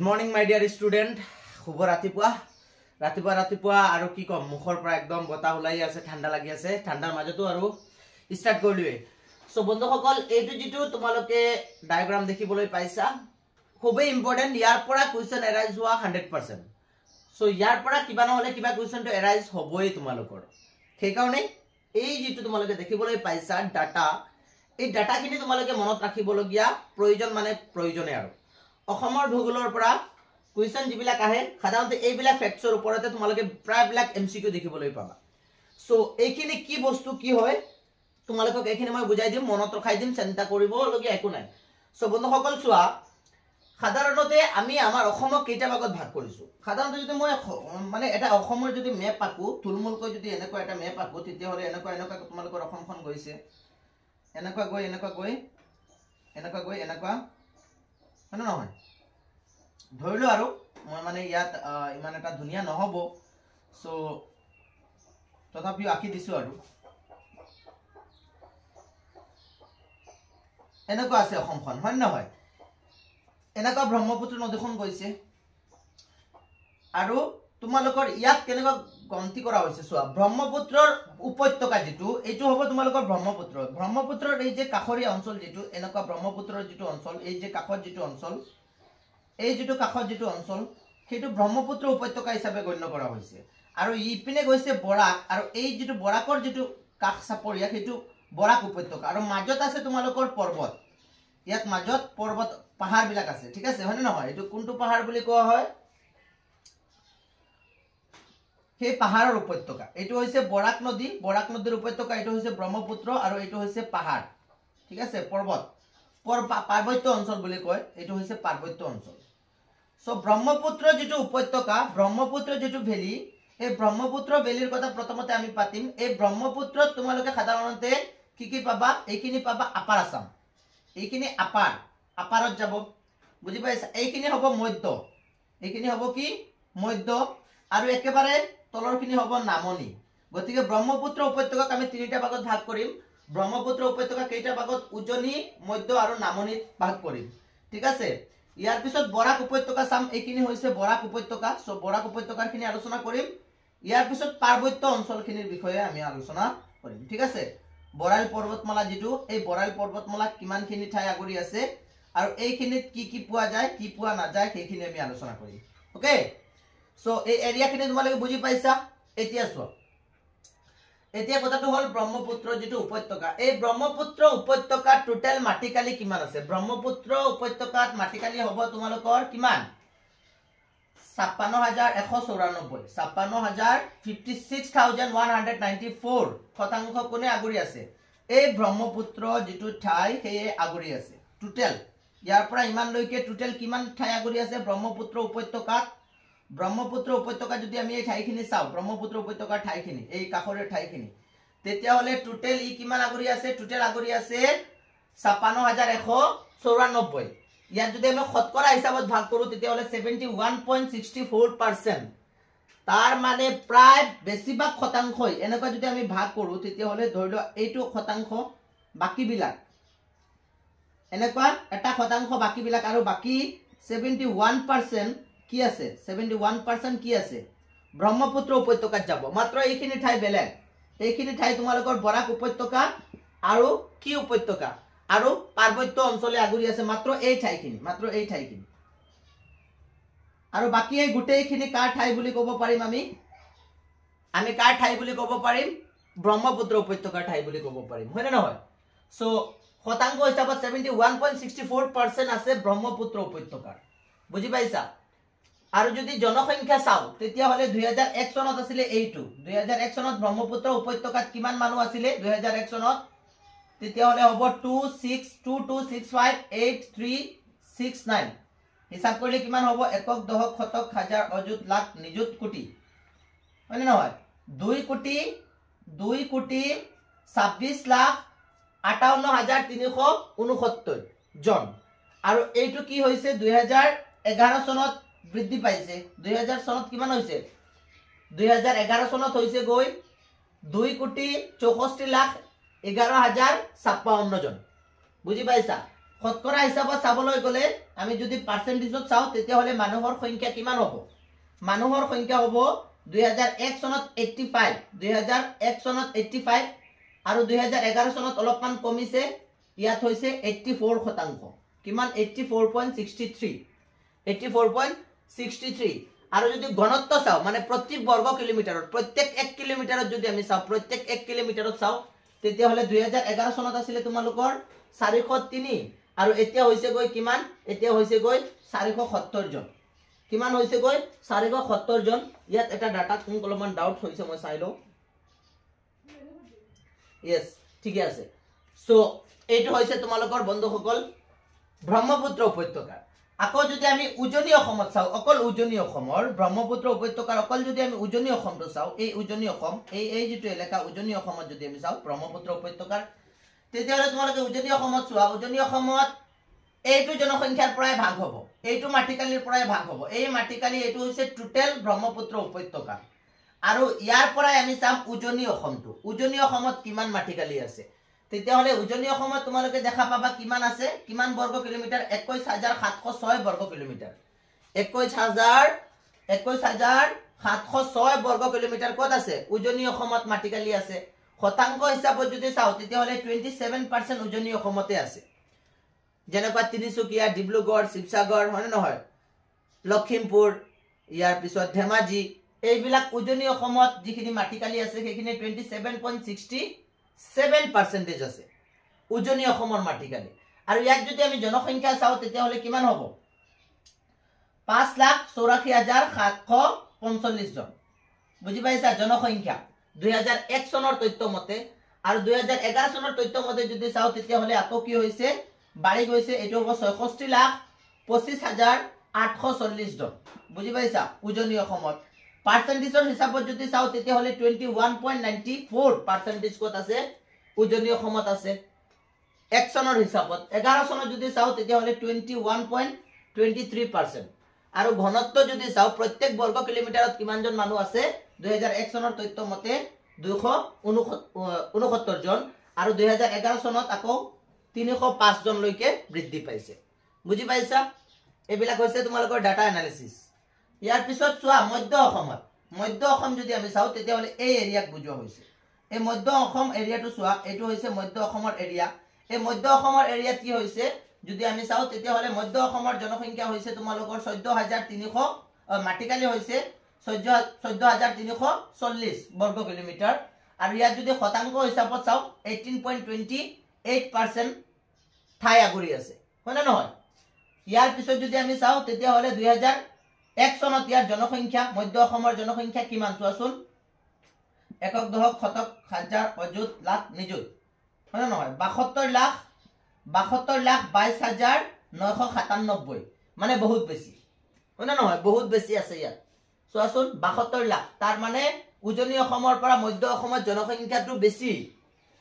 Morning মাই dear student শুভ ৰাতিপুৱা আৰু কি কম মুখৰ পৰা একদম বতাহ ওলাই আছে ঠাণ্ডা লাগি আছে ঠাণ্ডাৰ মাজতো আৰু স্টাৰ্ট কৰিলোৱে সো বন্ধুসকল এইটো যেটো তোমালোকে ডায়াগ্ৰাম দেখিবলৈ পাইছা খুবেই ইম্পৰ্টেন্ট ইয়াৰ পৰা কোৱেশ্চন এৰাইজ হোৱা 100% সো ইয়াৰ পৰা কিবা নহলে কিবা কোৱেশ্চনটো এৰাইজ হ'বই তোমালোকৰ সেই কাৰণে এই যেটো তোমালোকে দেখিবলৈ পাইছা ডাটা এই ডাটাখিনি তোমালোকে মনত ৰাখিবলগীয়া প্ৰয়োজন মানে প্ৰয়োজনে আৰু অসমৰ ভূগোলৰ পৰা কুৱেশ্চন যিবিলাক আহে সাধাৰণতে এইবিলাক ফেক্টছৰ ওপৰতে তোমালোকে প্ৰায়বিলাক এমসিকিউ দেখিবলৈ পাবা সো এইখিনি কি বস্তু কি হয় তোমালোকক এইখিনি মই বুজাই দিম মনত ৰখাই দিম চিন্তা কৰিবলগীয়া একো নাই সো বন্ধুসকল চোৱা সাধাৰণতে আমি আমাৰ অসমক কেইটা ভাগত ভাগ কৰিছো সাধাৰণতে যদি মই মানে এটা অসমৰ যদি মেপ আঁকো থুলমূলকৈ যদি এনেকুৱা এটা মেপ আঁকো তেতিয়া হলে এনেকুৱা তোমালোকৰ অসমখন গৈছে এনেকুৱা গৈ মানে নহয় ধৰিলো আৰু মই মানে ইয়াত ইমান এটা ধুনিয়া নহব সো তথাপিও আঁকি দিছো আৰু এনেকুৱা আছে অসমখন হয় নহয় এনেকুৱা ব্ৰহ্মপুত্ৰ নদীখন গৈছে আৰু তোমালোকৰ ইয়াত কেনেকুৱা গন্তি কৰা হৈছে চোৱা ব্ৰহ্মপুত্ৰৰ উপত্যকা যেটো এইটো হ'ব তোমালোকৰ ব্ৰহ্মপুত্ৰৰ এই যে কাখৰীয়া অঞ্চল যেটো এনেকুৱা ব্ৰহ্মপুত্ৰৰ যেটো অঞ্চল এই যে কাখৰ যেটো অঞ্চল এই যেটো কাখৰ যেটো অঞ্চল সেইটো ব্ৰহ্মপুত্ৰ উপত্যকা হিচাপে গণ্য কৰা হৈছে আৰু ইপিনে গৈছে বৰাক আৰু এই যেটো বৰাকৰ যেটো কাখ চাপৰিয়া সেইটো বৰাক উপত্যকা আৰু মাজত আছে তোমালোকৰ পৰ্বত ইয়াত মাজত পৰ্বত পাহাৰ বিলাক আছে ঠিক আছে হয়নে নহয় এটো কোনটো পাহাৰ বুলি কোৱা হয় সেই পাহাৰৰ উপত্যকা এটো হৈছে বৰাক নদীৰ উপত্যকা এটো হৈছে ব্ৰহ্মপুত্ৰ আৰু এটো হৈছে পাহাৰ ঠিক আছে পাৰ্বত্য অঞ্চল বুলি কয় এটো হৈছে পাৰ্বত্য অঞ্চল সো ব্ৰহ্মপুত্ৰ যেটো উপত্যকা ব্ৰহ্মপুত্ৰ যেটো ভেলি এই ব্ৰহ্মপুত্ৰ ভেলিৰ কথা প্ৰথমতে আমি পাতিম এই ব্ৰহ্মপুত্ৰত তোমালোকে সাধাৰণতে কি পাবা এইখিনি পাবা আপাৰ আসাম এইখিনি আপাৰত যাব বুজি পাইছা এইখিনি হ'ব মধ্য এইখিনি হ'ব কি মধ্য আৰু একেবাৰে তলৰখিনি হ'ব নামনি গতিকে ব্ৰহ্মপুত্ৰ উপত্যকাক আমি তিনিটা ভাগত ভাগ কৰিম ব্ৰহ্মপুত্ৰ উপত্যকা কেইটা ভাগত উজনি মধ্য আৰু নামনিত ভাগ কৰিম ঠিক আছে ইয়াৰ পিছত বৰাক উপত্যকা চাম এইখিনি হৈছে বৰাক উপত্যকা সো বৰাক উপত্যকাৰখিনি আলোচনা কৰিম ইয়াৰ পিছত পাৰ্বত্য অঞ্চলখিনিৰ বিষয়ে আমি আলোচনা কৰিম ঠিক আছে বৰাইল পৰ্বতমালা যেটো এই বৰাইল পৰ্বতমালা কিমানখিনি ঠাই আগুৰি আছে আৰু এইখিনিত কি পোৱা যায় কি পোৱা নাযায় সেইখিনি আমি আলোচনা কৰিম ওকে সো এই এৰিয়াখিনি তোমালোকে বুজি পাইছা এতিয়া চোৱা এতিয়া কথাটো হল ব্ৰহ্মপুত্ৰ যেটো উপত্যকা এই ব্ৰহ্মপুত্ৰ উপত্যকাত টোটাল মাটিকালি কিমান আছে ব্ৰহ্মপুত্ৰ উপত্যকাত মাটিকালি হ'ব তোমালোকৰ কিমান 56,194 শতাংশ কোনে আগুৰি আছে এই ব্ৰহ্মপুত্ৰ যেটো ঠাই সেই আগুৰি আছে টোটাল ইয়াৰ পৰা ইমান লৈকে টোটাল কিমান ঠাই আগুৰি আছে ব্ৰহ্মপুত্ৰ উপত্যকাত যদি আমি এই ঠাইখিনি চাও ব্ৰহ্মপুত্ৰ উপত্যকাৰ ঠাইখিনি এই কাখৰৰ ঠাইখিনি তেতিয়া হলে টোটাল ই কিমান আগুৰি আছে টোটাল আগুৰি আছে 56,194 ইয়াত যদি আমি শতকৰা হিচাপত ভাগ কৰো তেতিয়া হলে 71.64% তাৰ মানে প্ৰায় বেছিভাগ শতাংশই এনেকুৱা যদি আমি ভাগ কৰো তেতিয়া হলে ধৰিলো এইটো শতাংশ বাকিবিলাক এনেকুৱা এটা শতাংশ বাকিবিলাক আৰু বাকি 71% কি আছে 71% কি আছে ব্ৰহ্মপুত্ৰ উপত্যকাত যাব মাত্ৰ এইখিনি ঠাই বেলেগ এইখিনি ঠাই তোমালোকৰ বৰাক উপত্যকা আৰু কি উপত্যকা আৰু পাৰ্বত্য অঞ্চলে আগুৰি আছে মাত্ৰ এই ঠাইখিনি আৰু বাকি এই গুটেইখিনি কাৰ ঠাই বুলি ক'ব পাৰিম আমি কাৰ ঠাই বুলি ক'ব পাৰিম ব্ৰহ্মপুত্ৰ উপত্যকাৰ ঠাই বুলি ক'ব পাৰিম হয় না নহয় সো শতাংশ হিচাপত 71.64% আছে ব্ৰহ্মপুত্ৰ উপত্যকাৰ বুজি পাইছা আৰু যদি জনসংখ্যা চাও তেতিয়া হলে 2001 চনত আছিল এইটো 2001 চনত ব্ৰহ্মপুত্ৰ উপত্যকাত কিমান মানুহ আছিল 2001 চনত তেতিয়া হলে হ'ব 2622658369 হিসাব কৰিলে কিমান হ'ব একক দহক শতক হাজাৰ অযুত লাখ নিযুত কোটি মানে নহয় 2,26,58,369 জন আৰু এইটো কি হৈছে 2011 চনত বৃদ্ধি পাইছে 2000 চনত কিমান হৈছে 2011 চনত হৈছে গৈ 2,64,11,055 জন বুজি পাইছা শতকৰা হিচাপত চাবলৈ গ'লে আমি যদি পাৰ্চেন্টেজত চাওঁ তেতিয়াহ'লে মানুহৰ সংখ্যা কিমান হ'ব মানুহৰ সংখ্যা হ'ব 2001 চনত 85 2001 চনত 85 আৰু 2011 চনত অলপমান কমিছে ইয়াত হৈছে 84% কিমান 84.63 84.63 আৰু যদি ঘনত্ব চাও মানে প্ৰতি বৰ্গ কিলোমিটাৰত প্ৰত্যেক 1 কিলোমিটাৰত যদি আমি চাও প্ৰত্যেক 1 কিলোমিটাৰত চাও তেতিয়া হলে 2011 চনত আছিল তোমালোকৰ 403 আৰু এতিয়া হৈছে গৈ কিমান এতিয়া হৈছে গৈ 470 জন কিমান হৈছে গৈ 470 জন ইয়াত এটা ডাটা কোন কলমান ডাউট হৈছে মই চাই লও यस ঠিক আছে সো এইটো হৈছে তোমালোকৰ বন্ধুসকল ব্ৰহ্মপুত্ৰ উপত্যকা আকৌ যদি আমি উজনি অসমত চাও অকল উজনি অসমৰ ব্ৰহ্মপুত্ৰ উপত্যকাৰ অকল যদি আমি উজনি অসমটো চাও এই উজনি অসম এই যেটো এলেকা উজনি অসমত যদি আমি চাও ব্ৰহ্মপুত্ৰ উপত্যকাৰ তেতিয়াহলে তোমালোকে উজনি অসমত চোৱা উজনি অসমত এইটো জনসংখ্যাৰ প্ৰায় ভাগ হ'ব এইটো মাটিকালিৰ প্ৰায় ভাগ হ'ব এই মাটিকালি এইটো হৈছে টোটাল ব্ৰহ্মপুত্ৰ উপত্যকা আৰু ইয়াৰ পৰাই আমি চাম উজনি অসমটো উজনি অসমত কিমান মাটিকালি আছে তেতিয়াহলে উজনি অসমত তোমালোকে দেখা পাবা কিমান আছে কিমান বৰ্গ কিলোমিটাৰ 21706 বৰ্গ কিলোমিটাৰ 21706 বৰ্গ কিলোমিটাৰ কত আছে উজনি অসমত মাটিকালি আছে শতাংশ হিচাপত যদি চাও তেতিয়াহলে 27% উজনি অসমতে আছে যেনেকুৱা তিনিচুকীয়া ডিব্ৰুগড় শিৱসাগৰ হয় নহয় লখিমপুৰ ইয়াৰ পিছত ধেমাজি এইবিলাক উজনি অসমত যিখিনি মাটিকালি আছে সেইখিনি 27.67% আছে উজনি অসমৰ মাটিকালি আৰু ইয়াত যদি আমি জনসংখ্যা চাও তেতিয়াহলে কিমান হ'ব 5,84,745 জন বুজি পাইছা জনসংখ্যা 2001 চনৰ তথ্য মতে আৰু 2011 চনৰ তথ্য মতে যদি চাও তেতিয়াহলে আকৌ কি হৈছে বাঢ়ি গৈছে এটো হ'ব 66,25,840 জন বুজি পাইছা উজনি অসমত পাৰ্সেন্টেজৰ হিচাপত যদি চাও তেতিয়াহলে 21.94% কত আছে উজনি অসমত আছে 1 চনৰ হিচাপত 11 চনত যদি চাও তেতিয়াহলে 21.23% আৰু ঘনত্ব যদি চাও প্ৰত্যেক বৰ্গ কিলোমিটাৰত কিমান জন মানুহ আছে 2001 চনৰ তথ্য মতে 269 জন আৰু 2011 চনত আকৌ 305 জন লৈকে বৃদ্ধি পাইছে বুজি পাইছা এবিলাক হৈছে তোমালোকৰ ডাটা এনালিসিস ইয়াৰ পিছত চোৱা মধ্য অসম যদি আমি চাও তেতিয়াহলে এই এৰিয়াক বুজোৱা হৈছে এই মধ্য অসম এৰিয়াটো চোৱা এটো হৈছে মধ্য অসমৰ এৰিয়া এই মধ্য অসমৰ এৰিয়াত কি হৈছে যদি আমি চাও তেতিয়াহলে মধ্য অসমৰ জনসংখ্যা হৈছে তোমালোকৰ 14300 মাটিকালি হৈছে 14340 বৰ্গ কিলোমিটাৰ আৰু ইয়াত যদি শতাংশ হিচাপত চাও 18.28% ঠাই আগুৰি আছে হয় না নহয় ইয়াৰ পিছত যদি আমি চাও তেতিয়াহলে 2001 চনত ইয়াৰ জনসংখ্যা মধ্য অসমৰ জনসংখ্যা কিমান চোৱাচোন একক দশক শতক হাজাৰ অযুত লাখ নিযুত হয় না নহয় 72,22,997 মানে বহুত বেছি হয় না নহয় বহুত বেছি আছে ইয়াত চোৱাচোন 72 লাখ তাৰ মানে উজনি অসমৰ পৰা মধ্য অসমত জনসংখ্যাটো বেছি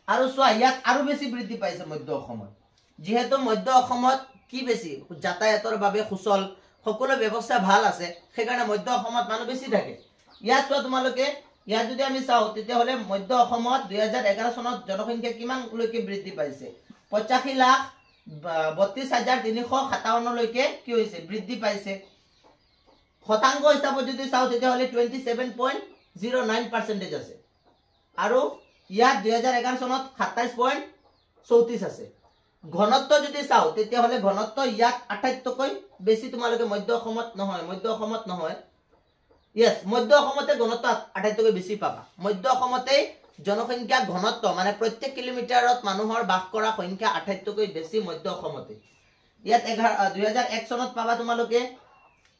আৰু চোৱা ইয়াত আৰু বেছি বৃদ্ধি পাইছে মধ্য অসমত যেহেতু মধ্য অসমত কি বেছি যাতায়াতৰ বাবে সুচল সকলো ব্যৱস্থা ভাল আছে সেইকাৰণে মধ্য অসমত মানুহ বেছি থাকে ইয়াত চোৱা তোমালোকে ইয়াত যদি আমি চাও তেতিয়াহলে মধ্য অসমত 2011 চনত জনসংখ্যা কিমান লৈকে বৃদ্ধি পাইছে 85,32,357 লৈকে কি হৈছে বৃদ্ধি পাইছে শতাংশ হিচাপত যদি চাও তেতিয়াহলে 27.09% আছে আৰু ইয়াত 2011 চনত 27.34 আছে ঘনত্ব যদি চাও তেতিয়াহলে ঘনত্ব ইয়াত আটাইতকৈ বেছি তোমালোকে মধ্য অসমত নহয় yes মধ্য অসমতে ঘনত্ব আটাইতকৈ বেছি পাবা মধ্য অসমতে জনসংখ্যা ঘনত্ব মানে প্ৰত্যেক কিলোমিটাৰত মানুহৰ বাস কৰা সংখ্যা আটাইতকৈ বেছি মধ্য অসমতে ইয়াত 2001 চনত পাবা তোমালোকে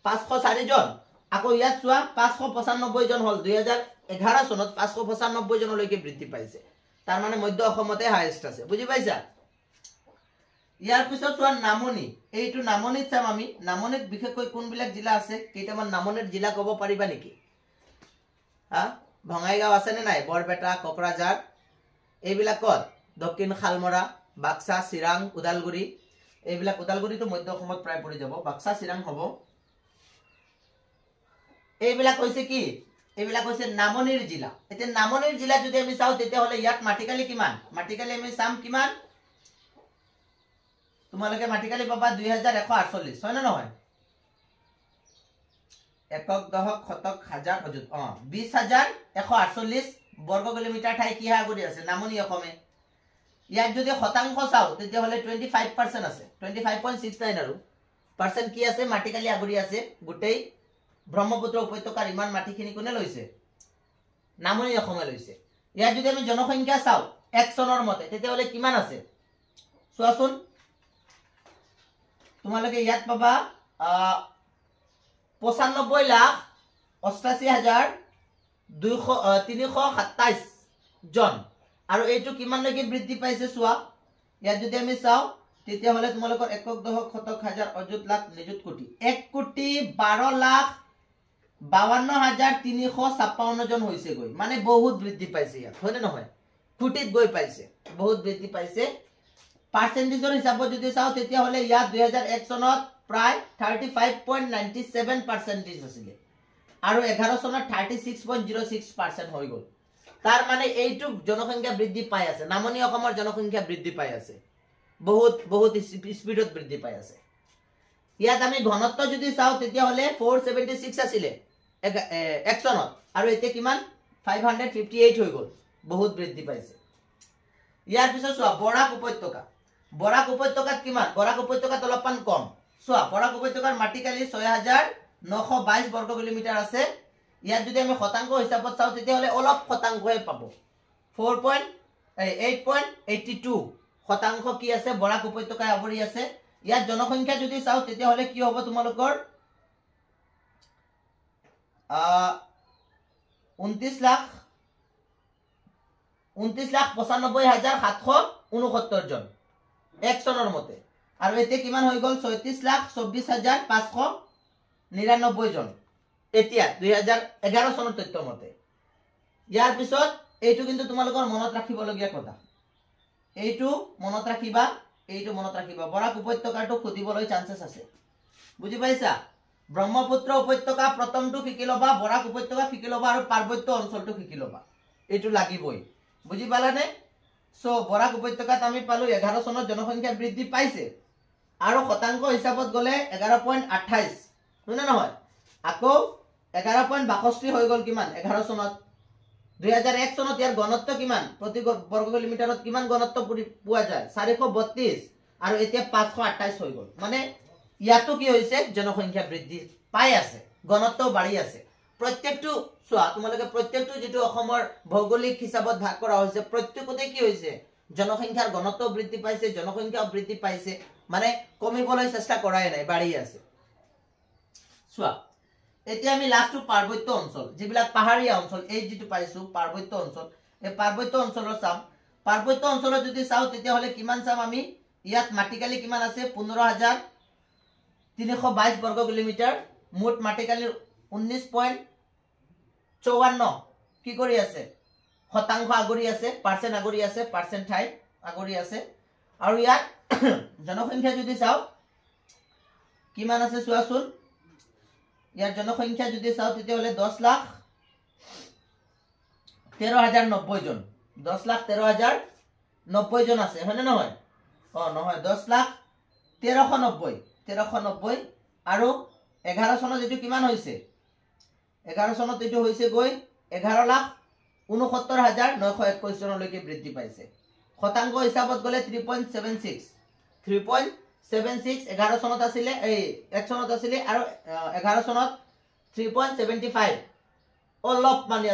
504 জন আকৌ ইয়াত চোৱা 595 জন হল 2011 চনত 595 জনলৈকে বৃদ্ধি পাইছে তাৰ মানে মধ্য অসমতে হাইয়েস্ট আছে বুজি পাইছা ইয়াৰ পিছত চোৱা নামনি এইটো নামনিত চাম আমি নামনিত বিশেষকৈ কোনবিলাক জিলা আছে কেইটামান নামনিৰ জিলা কব পাৰিবা নেকি ভঙাইগাঁও আছে নে নাই বৰপেটা কোকৰাঝাৰ এইবিলাকত দক্ষিণ খালমৰা বাক্সা চিৰাং উদালগুৰি এইবিলাক উদালগুৰিটো মধ্য অসমত প্ৰায় পৰি যাব বাক্সা চিৰাং হ'ব এইবিলাক হৈছে কি এইবিলাক হৈছে নামনিৰ জিলা এতিয়া নামনিৰ জিলা যদি আমি চাও তেতিয়াহলে ইয়াত মাটিকালি কিমান মাটিকালি আমি চাম কিমান তোমালোকে মাটিকালি পাবা 2148 হয় না নহয় একক দশক শতক হাজাৰ অযুত 20148 বৰ্গ কিলোমিটাৰ ঠাই কি আগুৰি আছে নামনি অসমে ইয়াত যদি শতাংশ চাও তেতিয়া হলে 25% আছে 25.69 আৰু পাৰ্সেন্ট কি আছে মাটিকালি আগুৰি আছে গোটেই ব্ৰহ্মপুত্ৰ উপত্যকাৰ ইমান মাটিখিনি কোনে লৈছে নামনি অসমে লৈছে ইয়াত যদি আমি জনসংখ্যা চাও 1 চনৰ মতে তেতিয়া হলে কিমান আছে চোৱাচোন তোমালোকে ইয়াত পাবা 95,88,327 জন আৰু এইটো কিমান লৈকে বৃদ্ধি পাইছে চোৱা ইয়াত যদি আমি চাও তেতিয়া হলে তোমালোকৰ একক দশক শতক হাজাৰ অযুত লাখ নিযুত কোটি 1,12,52,356 জন হৈছে গৈ মানে বহুত বৃদ্ধি পাইছে ইয়াত হয় না নহয় কোটিত গৈ পাইছে বহুত বৃদ্ধি পাইছে পাৰ্সেন্টেজৰ হিচাপত যদি চাও তেতিয়া হলে ইয়াত 2001 চনত প্ৰায় 35.97% আছিল আৰু 11 চনত 36.06% হৈ গল তাৰ মানে এইটো জনসংখ্যা বৃদ্ধি পাই আছে নামনি অসমৰ জনসংখ্যা বৃদ্ধি পাই আছে বহুত বহুত স্পিডত বৃদ্ধি পাই আছে ইয়াত আমি ঘনত্ব যদি চাও তেতিয়া হলে 476 আছিল 1 চনত আৰু এতিয়া কিমান 558 হৈ গল বহুত বৃদ্ধি পাইছে ইয়াৰ পিছত চোৱা বৰাক উপত্যকাত কিমান বৰাক উপত্যকাত অলপমান কম চোৱা বৰাক উপত্যকাৰ মাটিকালি 6,922 বর্গ কিলোমিটার আছে ইয়াত যদি আমি শতাংশ হিচাপত চাও তেতিয়া হলে অলপ শতাংশই পাব 8.82 শতাংশ কি আছে বৰাক উপত্যকাই আৱৰি আছে ইয়াত জনসংখ্যা যদি চাও তেতিয়া হলে কি হ'ব তোমালোকৰ 29,95,769 জন 1 চনৰ মতে আৰু এতিয়া কিমান হৈ গল 36,24,599 জন এতিয়া 2011 চনৰ তথ্য মতে ইয়াৰ পিছত এইটো কিন্তু তোমালোকৰ মনত ৰাখিবলগীয়া কথা এইটো মনত ৰাখিবা বৰাক উপত্যকাটো খুদিবলৈ চান্সেছ আছে বুজি পাইছা ব্ৰহ্মপুত্ৰ উপত্যকা প্ৰথমটো শিকি লবা বৰাক উপত্যকা শিকি লবা আৰু পাৰ্বত্য অঞ্চলটো শিকি লবা এইটো লাগিবই বুজি পালানে সো বৰাক উপত্যকাত আমি পালো 11 চনত জনসংখ্যা বৃদ্ধি পাইছে আৰু শতাংশ হিচাপত গলে 11.28 হয় না নহয় আকৌ 11.62 হৈ গল কিমান 11 চনত 2001 চনত ইয়াৰ ঘনত্ব কিমান প্ৰতি বৰ্গ কিলোমিটাৰত কিমান ঘনত্ব পোৱা যায় 432 আৰু এতিয়া 528 হৈ গল মানে ইয়াতো কি হৈছে জনসংখ্যা বৃদ্ধি পাই আছে ঘনত্ব বাঢ়ি আছে প্ৰত্যেকটো চোৱা তোমালোকে প্ৰত্যেকটো যেটো অসমৰ ভৌগোলিক হিচাপত ভাগ কৰা হৈছে প্ৰত্যেকতে কি হৈছে জনসংখ্যাৰ ঘনত্ব বৃদ্ধি পাইছে জনসংখ্যা বৃদ্ধি পাইছে মানে কমিবলৈ চেষ্টা কৰাই নাই বাঢ়ি আছে চোৱা এতিয়া আমি লাষ্টটো পাৰ্বত্য অঞ্চল যিবিলাক পাহাৰীয়া অঞ্চল এই যেটো পাইছো পাৰ্বত্য অঞ্চল এই পাৰ্বত্য অঞ্চলৰ চাম পাৰ্বত্য অঞ্চলত যদি চাও তেতিয়া হলে কিমান চাম আমি ইয়াত মাটিকালি কিমান আছে 15,322 বর্গ কিলোমিটার মুঠ মাটিকালি 19.54 কি কৰি আছে শতাংশ আগৰি আছে পাৰ্সেন্ট আগৰি আছে পাৰ্সেন্ট ঠাই আগৰি আছে আৰু ইয়াত জনসংখ্যা যদি চাও কিমান আছে চোৱাচোন ইয়াৰ জনসংখ্যা যদি চাও তেতিয়া হলে 10,13,090 জন 10,13,090 জন আছে হয় না নহয় নহয় 10,13,90 আৰু 11 চনত যেটো কিমান হৈছে 11 চনত এটো হৈছে গৈ 11,69,921 জনলৈকে বৃদ্ধি পাইছে শতাংশ হিচাপত গলে 3.76 11 চনত আছিল এই 1 চনত আছিল আৰু 11 চনত 3.75 অলপ মানে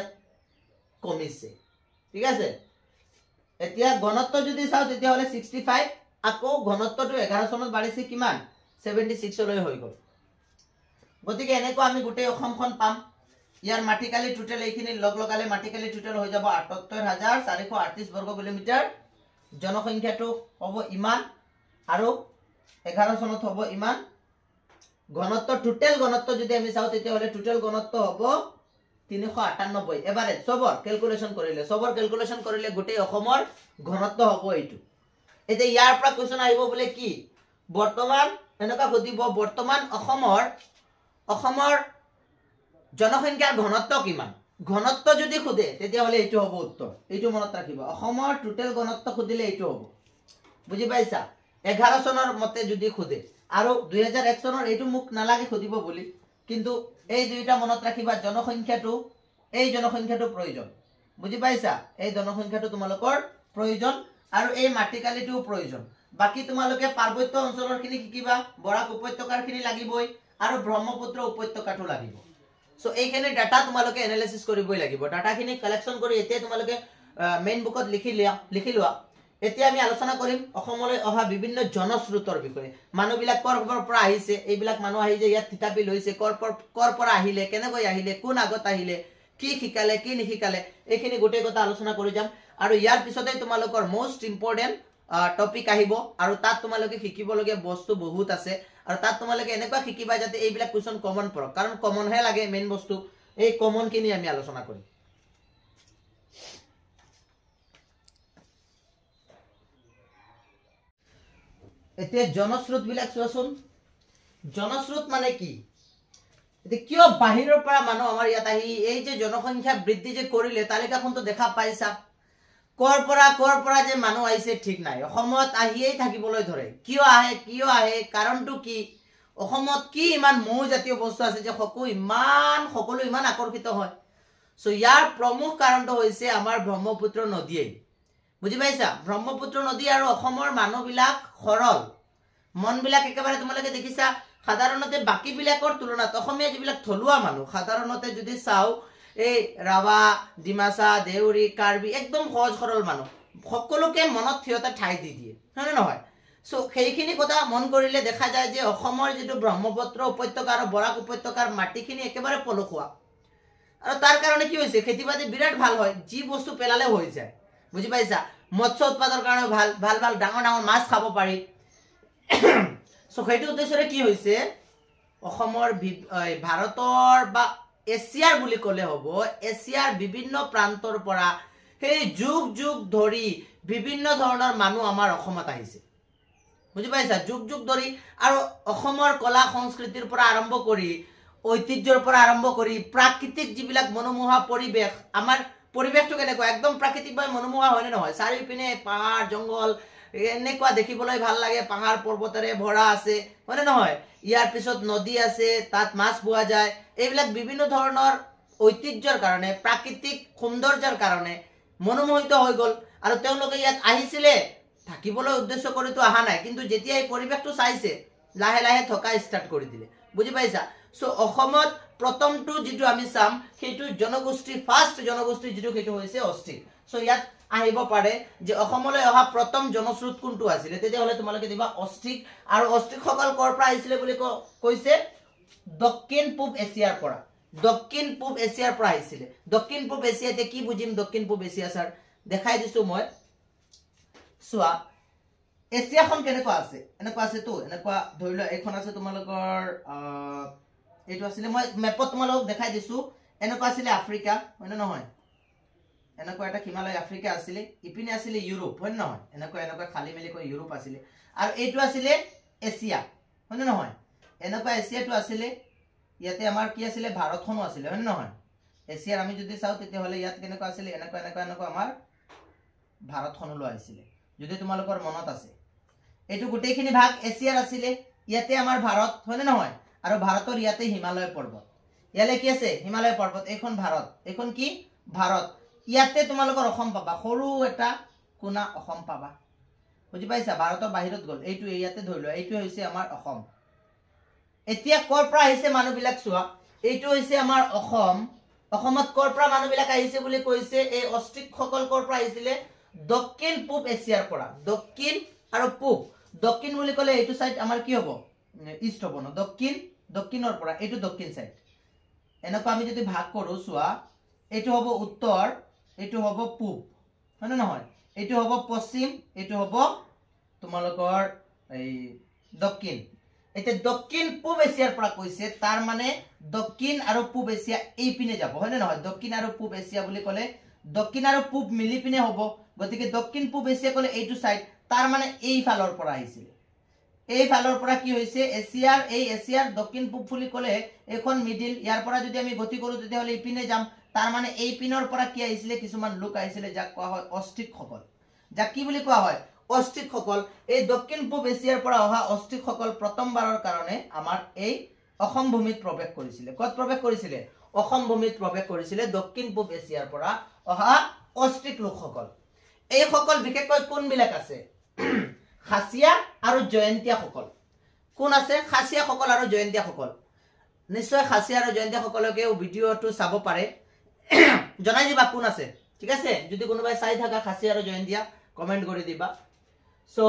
কমিছে ঠিক আছে এতিয়া ঘনত্ব যদি চাও তেতিয়া হলে 65 আকৌ ঘনত্বটো 11 চনত বাঢ়িছে কিমান 76 লৈ হৈ গল গতিকে এনেকৈ আমি গোটেই অসমখন পাম ইয়াৰ মাটিকালি টোটাল এইখিনি লগ লগালে মাটিকালি টোটাল হৈ যাব 78,438 বর্গ কিলোমিটার জনসংখ্যাটো হ'ব ইমান আৰু 11 চনত হ'ব ইমান ঘনত্ব টোটাল ঘনত্ব যদি আমি চাও তেতিয়া হলে টোটাল ঘনত্ব হ'ব 398 এবারে সবৰ ক্যালকুলেশন কৰিলে গোটেই অসমৰ ঘনত্ব হ'ব এইটো এতে ইয়াৰ পৰা কোৱেশ্চন আহিব বলে কি বৰ্তমান এনেকা খুদিব বৰ্তমান অসমৰ জনসংখ্যাৰ ঘনত্ব কিমান ঘনত্ব যদি খুদে তেতিয়া হলে এইটো হ'ব উত্তৰ এইটো মনত ৰাখিবা অসমৰ টোটাল ঘনত্ব খুদিলে এইটো হ'ব বুজি পাইছা 11 চনৰ মতে যদি খুদে আৰু 2001 চনৰ এইটো মোক নালাগে খুদিব বুলি কিন্তু এই দুইটা মনত ৰাখিবা জনসংখ্যাটো এই জনসংখ্যাটো প্ৰয়োজন বুজি পাইছা এই জনসংখ্যাটো তোমালোকৰ প্ৰয়োজন আৰু এই মাটিকালিটো প্ৰয়োজন বাকি তোমালোকে পাৰ্বত্য অঞ্চলৰখিনি শিকিবা বৰাক উপত্যকাৰখিনি লাগিবই আৰু ব্ৰহ্মপুত্ৰ উপত্যকাটো লাগিব সো এইখিনি ডাটা তোমালোকে এনালাইসিস কৰিবই লাগিব ডাটাখিনি কালেকচন কৰি এতিয়া তোমালোকে মেইন বুকত লিখি লোৱা এতিয়া আমি আলোচনা কৰিম অসমলৈ অহা বিভিন্ন জনস্ৰোতৰ বিষয়ে মানুহবিলাক কৰ পৰা আহিছে এইবিলাক মানুহ আহি যে ইয়াত থিতাপি লৈছে কৰ পৰা আহিলে কেনেকৈ আহিলে কোন আগত আহিলে কি শিকালে কি নিশিকালে এইখিনি গোটেই কথা আলোচনা কৰি যাম আৰু ইয়াৰ পিছতে তোমালোকৰ মোস্ট ইম্পৰ্টেন্ট টপিক আহিব আৰু তাত তোমালোকে শিকিবলগীয়া বস্তু বহুত আছে আৰু তাত তোমালোকে এনেকুৱা শিকিবা যাতে এইবিলাক কোৱেশ্চন কমন পৰক কাৰণ কমন হে লাগে মেইন বস্তু এই কমন কিনি আমি আলোচনা কৰিম এতিয়া জনস্ৰোত বিলাক চোৱাচোন জনস্ৰোত মানে কি এতিয়া কিয় বাহিৰৰ পৰা মানুহ আমাৰ ইয়াত আহি এই যে জনসংখ্যা বৃদ্ধি যে কৰিলে তালিকাখনটো দেখা পাইছা কৰ পৰা যে মানুহ আহিছে ঠিক নাই অসমত আহিয়েই থাকিবলৈ ধৰে কিয় আহে কাৰণটো কি অসমত কি ইমান মৌ জাতীয় বস্তু আছে যে সকলো ইমান আকৰ্ষিত হয় সো ইয়াৰ প্ৰমুখ কাৰণটো হৈছে আমাৰ ব্ৰহ্মপুত্ৰ নদীয়ে বুজি পাইছা ব্ৰহ্মপুত্ৰ নদী আৰু অসমৰ মানুহবিলাক সৰল মনবিলাক একেবাৰে তোমালোকে দেখিছা সাধাৰণতে বাকি বিলাকৰ তুলনাত অসমীয়া যিবিলাক থলুৱা মানুহ সাধাৰণতে যদি চাও এই ৰাভা ডিমাসা দেউৰী কাৰ্বি একদম সহজ সৰল মানুহ সকলোকে মনত থিয়তা ঠাই দি দিয়ে হয় নহয় সো সেইখিনি কথা মন কৰিলে দেখা যায় যে অসমৰ যেটো ব্ৰহ্মপুত্ৰ উপত্যকা আৰু বৰাক উপত্যকাৰ মাটিখিনি একেবাৰে পলসুৱা আৰু তাৰ কাৰণে কি হৈছে খেতিবাতি বিৰাট ভাল হয় যি বস্তু পেলালে হৈ যায় বুজি পাইছা মৎস্য উৎপাদনৰ কাৰণে ভাল ডাঙৰ মাছ খাব পাৰি সো সেইটো উদ্দেশ্যৰে কি হৈছে অসমৰ ভাৰতৰ বা এছিয়াৰ বুলি ক'লে হ'ব এছিয়াৰ বিভিন্ন প্ৰান্তৰ পৰা সেই যুগ ধৰি বিভিন্ন ধৰণৰ মানুহ আমাৰ অসমত আহিছে বুজি পাইছা যুগ ধৰি আৰু অসমৰ কলা সংস্কৃতিৰ পৰা আৰম্ভ কৰি ঐতিহ্যৰ পৰা আৰম্ভ কৰি প্ৰাকৃতিক যিবিলাক মনোমোহা পৰিবেশ আমাৰ পৰিবেশটো কেনেকুৱা একদম প্ৰাকৃতিকভাৱে মনোমোহা হয় নে নহয় চাৰিওপিনে পাহাৰ জংগল এনেকুৱা দেখিবলৈ ভাল লাগে পাহাৰ পৰ্বতৰে ভৰা আছে হয় নে নহয় ইয়াৰ পিছত নদী আছে তাত মাছ পোৱা যায় এইবিলাক বিভিন্ন ধৰণৰ ঐতিহ্যৰ কাৰণে প্ৰাকৃতিক সৌন্দৰ্যৰ কাৰণে মনোমোহিত হৈ গল আৰু তেওঁলোকে ইয়াত আহিছিলে থাকিবলৈ উদ্দেশ্য কৰিতো আহা নাই কিন্তু যেতিয়া এই পৰিবেশটো চাইছে লাহে থকা ষ্টাৰ্ট কৰি দিলে বুজি পাইছা সো অসমত প্ৰথমটো যেটো আমি চাম সেইটো জনগোষ্ঠী ফাৰ্স্ট জনগোষ্ঠী যেটো সেইটো হৈছে অষ্ট্ৰিক সো ইয়াত আহিব পাৰে যে অসমলৈ অহা প্ৰথম জনস্ৰোত কোনটো আছিল তেতিয়া হলে তোমালোকে দিবা অষ্ট্ৰিক আৰু অষ্ট্ৰিক সকল কৰ পৰা আহিছিল বুলি কৈছে দক্ষিণ পূব এছিয়াৰ পৰা আহিছিল দক্ষিণ পূব এছিয়াতে কি বুজিম দক্ষিণ পূব এছিয়া স্যাৰ দেখাই দিছো মই সোৱা এছিয়াখন কেনেকুৱা আছে এনেকুৱা আছে তো এনেকুৱা ধৰিলো এখন আছে তোমালোকৰ এইটো আছিল মই মেপত তোমালোক দেখাই দিছো এনেকুৱা আছিল আফ্ৰিকা হয় নহয় এনেকুৱা এটা হিমালয় আফ্ৰিকা আছিল ইপিনে আছিল ইউৰোপ হয় নহয় এনেকুৱা খালি মেলি কৈ ইউৰোপ আছিল আৰু এইটো আছিল এছিয়া হয় নহয় এনেকুৱা এছিয়াটো আছিল ইয়াতে আমাৰ কি আছিল ভাৰতখনো আছিল হয় নহয় এছিয়াৰ আমি যদি চাও তেতিয়া হলে ইয়াত কেনেকুৱা আছিল এনেকুৱা আমাৰ ভাৰতখনো লৈ আছিল যদি তোমালোকৰ মনত আছে এইটো গোটেইখিনি ভাগ এছিয়াৰ আছিল ইয়াতে আমাৰ ভাৰত হয় নহয় আৰু ভাৰতৰ ইয়াতে হিমালয় পৰ্বত ইয়ালে কি আছে হিমালয় পৰ্বত এইখন ভাৰত এইখন কি ভাৰত ইয়াতে তোমালোকৰ অসম পাবা সৰু এটা কোনা অসম পাবা বুজি পাইছা ভাৰতৰ বাহিৰত গল এইটো ইয়াতে ধৰিলো এইটো হৈছে আমাৰ অসম এতিয়া কৰ পৰা আহিছে মানুহবিলাক চোৱা এইটো হৈছে আমাৰ অসমত কৰ পৰা মানুহবিলাক আহিছে বুলি কৈছে এই অষ্ট্ৰিক সকল কৰ পৰা আহিছিলে দক্ষিণ পূব এছিয়াৰ পৰা দক্ষিণ আৰু পূব দক্ষিণ বুলি ক'লে এইটো সাইড আমাৰ কি হ'ব ইষ্ট হ'ব ন দক্ষিণৰ পৰা এইটো দক্ষিণ সাইড এনেকুৱা আমি যদি ভাগ কৰো চোৱা এইটো হ'ব উত্তৰ এইটো হ'ব পূব হয় নহয় এইটো হ'ব পশ্চিম এইটো হ'ব তোমালোকৰ এই দক্ষিণ এটা দক্ষিণ পূব এছিয়াৰ পৰা কৈছে তাৰ মানে দক্ষিণ আৰু পূব এছিয়া এই পিনে যাব হয় নহয় দক্ষিণ আৰু পূব এছিয়া বুলি ক'লে দক্ষিণ আৰু পূব মিলি পিনে হ'ব গতিকে দক্ষিণ পূব এছিয়া ক'লে এইটো সাইড তাৰ মানে এই ফালৰ পৰা আহিছিল এই ফালৰ পৰা কি হৈছে এছিয়াৰ দক্ষিণ পূব বুলি ক'লে এখন মিডিল ইয়াৰ পৰা যদি আমি গতি কৰো তেতিয়া হলে ইপিনে যাম তাৰ মানে এই পিনৰ পৰা কি আহিছিল কিছুমান লোক আহিছিল যাক কোৱা হয় অষ্ট্ৰিক সকল যাক কি বুলি কোৱা হয় অষ্ট্ৰিকসকল এই দক্ষিণ পূব এছিয়াৰ পৰা অহা অষ্ট্ৰিকসকল প্ৰথমবাৰৰ কাৰণে আমাৰ এই অসম ভূমিত প্ৰৱেশ কৰিছিলে ক'ত প্ৰৱেশ কৰিছিলে অসম ভূমিত প্ৰৱেশ কৰিছিলে দক্ষিণ পূব এছিয়াৰ পৰা অহা অষ্ট্ৰিক লোকসকল এই সকল বিশেষকৈ কোনবিলাক আছে খাসিয়া আৰু জয়ন্তীয়া সকল কোন আছে খাসিয়া সকল আৰু জয়ন্তীয়া সকল নিশ্চয় খাসিয়া আৰু জয়ন্তীয়া সকলকে ভিডিওটো চাব পাৰে জনাই দিবা কোন আছে ঠিক আছে যদি কোনোবাই চাই থাকা খাসিয়া আৰু জয়ন্তীয়া কমেন্ট কৰি দিবা সো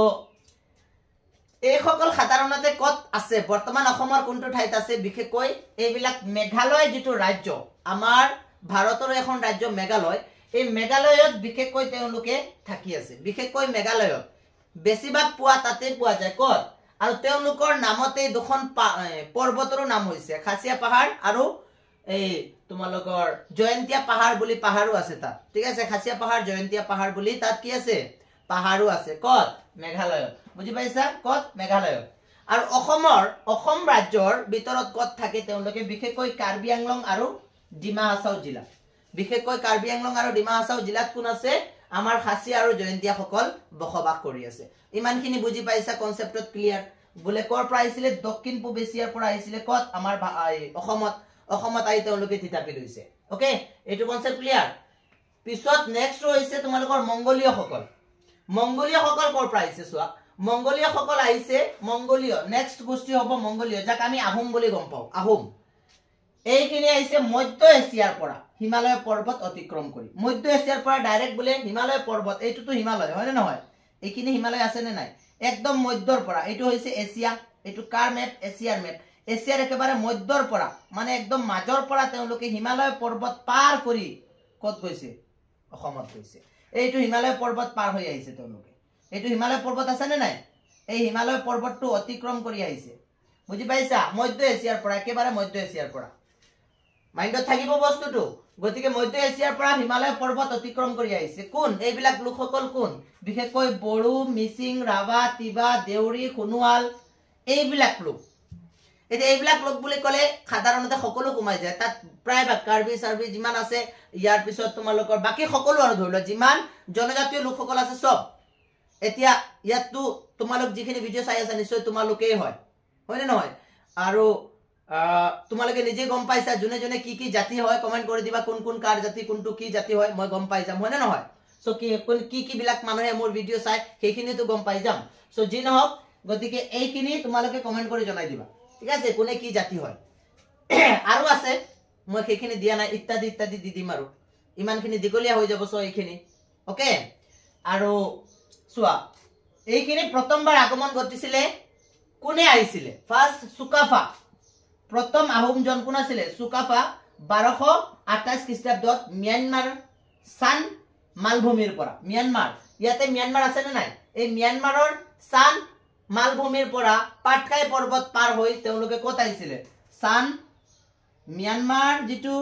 এই সকল সাধাৰণতে কত আছে বৰ্তমান অসমৰ কোনটো ঠাইত আছে বিশেষকৈ এইবিলাক মেঘালয় যেটো ৰাজ্য আমাৰ ভাৰতৰ এখন ৰাজ্য মেঘালয় এই মেঘালয়ত বিশেষকৈ তেওঁলোকে থাকি আছে বিশেষকৈ মেঘালয়ত বেছিভাগ পোৱা তাতে পোৱা যায় কত আৰু তেওঁলোকৰ নামতে দুখন পৰ্বতৰো নাম হৈছে খাসিয়া পাহাৰ আৰু এই তোমালোকৰ জয়ন্তীয়া পাহাৰ বুলি পাহাৰো আছে তাত ঠিক আছে খাসিয়া পাহাৰ জয়ন্তীয়া পাহাৰ বুলি তাত কি আছে পাহাৰো আছে কত মেঘালয়ত বুজি পাইছা কত মেঘালয়ত আৰু অসম ৰাজ্যৰ ভিতৰত কত থাকে তেওঁলোকে বিশেষকৈ কাৰ্বি আংলং আৰু ডিমা হাছাও জিলা বিশেষকৈ কাৰ্বি আংলং আৰু ডিমা হাছাও জিলাত কোন আছে আমাৰ খাসিয়া আৰু জয়ন্তীয়া সকল বসবাস কৰি আছে ইমানখিনি বুজি পাইছা কনসেপ্টত ক্লিয়াৰ বুলে কৰ পৰা আহিছিলে দক্ষিণ পূব এছিয়াৰ পৰা আহিছিলে কত আমাৰ অসমত আহি তেওঁলোকে থিতাপি লৈছে ওকে এইটো কনসেপ্ট ক্লিয়াৰ পিছত নেক্সট হৈছে তোমালোকৰ মংগোলীয় সকল কৰ পৰা আহিছে চোৱা মংগোলীয় সকল আহিছে মংগোলীয় নেক্সট গোষ্ঠী হ'ব মংগোলীয় যাক আমি আহোম বুলি গম পাওঁ আহোম এইখিনি আহিছে মধ্য এছিয়াৰ পৰা হিমালয় পৰ্বত অতিক্ৰম কৰি মধ্য এছিয়াৰ পৰা ডাইৰেক্ট বুলে হিমালয় পৰ্বত এইটোতো হিমালয় হয় নে নহয় এইখিনি হিমালয় আছে নে নাই একদম মধ্যৰ পৰা এইটো হৈছে এছিয়া এইটো কাৰ মেপ এছিয়াৰ মেপ এছিয়াৰ একেবাৰে মধ্যৰ পৰা মানে একদম মাজৰ পৰা তেওঁলোকে হিমালয় পৰ্বত পাৰ কৰি কত গৈছে অসমত গৈছে এইটো হিমালয় পৰ্বত পাৰ হৈ আহিছে তেওঁলোকে এইটো হিমালয় পৰ্বত আছে নে নাই এই হিমালয় পৰ্বতটো অতিক্ৰম কৰি আহিছে বুজি পাইছা মধ্য এছিয়াৰ পৰা একেবাৰে মধ্য এছিয়াৰ পৰা মাইন্ডত থাকিব বস্তুটো গতিকে মধ্য এছিয়াৰ পৰা হিমালয় পৰ্বত অতিক্ৰম কৰি আহিছে কোন এইবিলাক লোকসকল কোন বিশেষকৈ বড়ো মিচিং ৰাভা তিবা দেউৰী খুনুৱাল এইবিলাক লোক এইবিলাক লোক বুলি কলে সাধাৰণতে সকলো কমাই যায় তাত প্ৰায় কাৰ্বি সাৰ্বি যিমান আছে ইয়াৰ পিছত তোমালোকৰ বাকি সকলো আৰু ধৰিলো যিমান জনজাতীয় লোকসকল আছে সব এতিয়া ইয়াতটো তোমালোক যিখিনি ভিডিও চাই আছে নিশ্চয় তোমালোকেই হয় হয়নে নহয় আৰু তোমালোকে নিজে গম পাইছা জনে জনে কি জাতি হয় কমেন্ট কৰি দিবা কোন কোন কাৰ জাতি কোনটো কি জাতি হয় মই গম পাই যাম হয়নে নহয় সো কি বিলাক মানুহে মোৰ ভিডিও চাই সেইখিনিটো গম পাই যাম সো যি নহওক গতিকে এইখিনি তোমালোকে কমেন্ট কৰি জনাই দিবা ঠিক আছে কোনে কি জাতি হয় আৰু আছে মই সেইখিনি দিয়া নাই ইত্যাদি ইত্যাদি দি দিম আৰু ইমানখিনি দিগলীয়া হৈ যাব সো এইখিনি ওকে আৰু চোৱা এইখিনি প্ৰথমবাৰ আগমন ঘটিছিলে কোনে আহিছিলে ফাৰ্স্ট সুকাফা প্ৰথম আহোম জন কোন আছিল সুকাফা 1228 খ্ৰীষ্টাব্দত ম্যানমাৰ সান মালভূমিৰ পৰা ম্যানমাৰ ইয়াতে ম্যানমাৰ আছে নে নাই এই ম্যানমাৰৰ সান মালভূমিৰ পৰা পাটকাই পৰ্বত পাৰ হৈ তেওঁলোকে কত আহিছিলে সান ম্যানমাৰ যেটো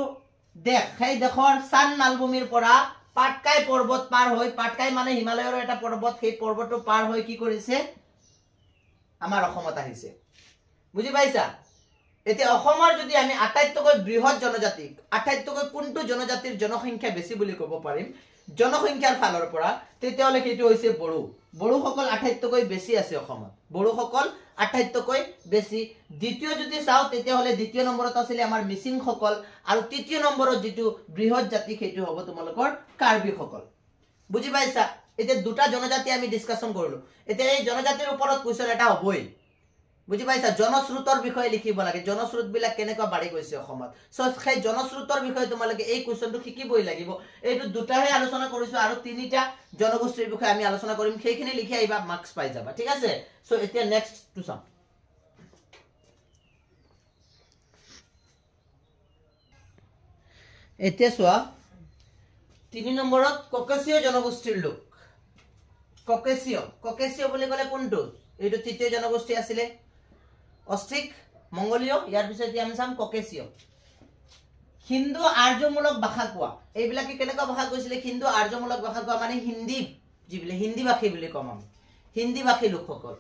দেশ সেই দেশৰ সান মালভূমিৰ পৰা পাটকাই পৰ্বত পাৰ হৈ পাটকাই মানে হিমালয়ৰ এটা পৰ্বত সেই পৰ্বতটো পাৰ হৈ কি কৰিছে আমাৰ অসমত আহিছে বুজি পাইছা এতিয়া অসমৰ যদি আমি আটাইতকৈ বৃহৎ জনজাতি আটাইতকৈ কোনটো জনজাতিৰ জনসংখ্যা বেছি বুলি ক'ব পাৰিম জনসংখ্যাৰ ফালৰ পৰা তেতিয়ালে কিটো হৈছে বড়ো সকল আটাইতকৈ বেছি আছে অসমত বড়ো সকল আটাইতকৈ বেছি দ্বিতীয় যদি চাও তেতিয়ালে দ্বিতীয় নম্বৰত আছিল আমাৰ মিচিং সকল আৰু তৃতীয় নম্বৰত যেটো বৃহৎ জাতি সেইটো হ'ব তোমালোকৰ কাৰ্বি সকল বুজি পাইছা এতিয়া দুটা জনজাতি আমি ডিসকাশন কৰিলো এতিয়া এই জনজাতিৰ ওপৰত কোৱেশ্চন এটা হ'বই বুজি পাইছা জনশ্ৰুতৰ বিষয়ে লিখিব লাগে জনশ্ৰুত বিলাক কেনেকৈ বাঢ়ি গৈছে অসমত সো সেই জনশ্ৰুতৰ বিষয়ে তোমালোকে এই কোৱেশ্চনটো শিকিবই লাগিব এইটো দুটাহে আলোচনা কৰিছো আৰু তিনিটা জনগোষ্ঠীৰ বিষয়ে আমি আলোচনা কৰিম সেইখিনি লিখি আইবা মাৰ্কস পাই যাবা ঠিক আছে সো এতিয়া নেক্সট টু চাম এতিয়া চোৱা 3 নম্বৰত ককেশীয় জনগোষ্ঠীৰ লোক ককেশীয় বুলি ক'লে কোনটো এইটো তৃতীয় জনগোষ্ঠী আছিল অষ্ট্ৰিক মংগোলীয় ইয়াৰ পিছত আমি চাম ককেশীয় হিন্দু আৰ্যমূলক ভাষা কোৱা এইবিলাকে কেনেকা ভাষা কৈছিল হিন্দু আৰ্যমূলক ভাষা কোৱা মানে হিন্দী যিবিলে হিন্দী ভাষী বুলি কম আমি হিন্দী ভাষী লোকসকল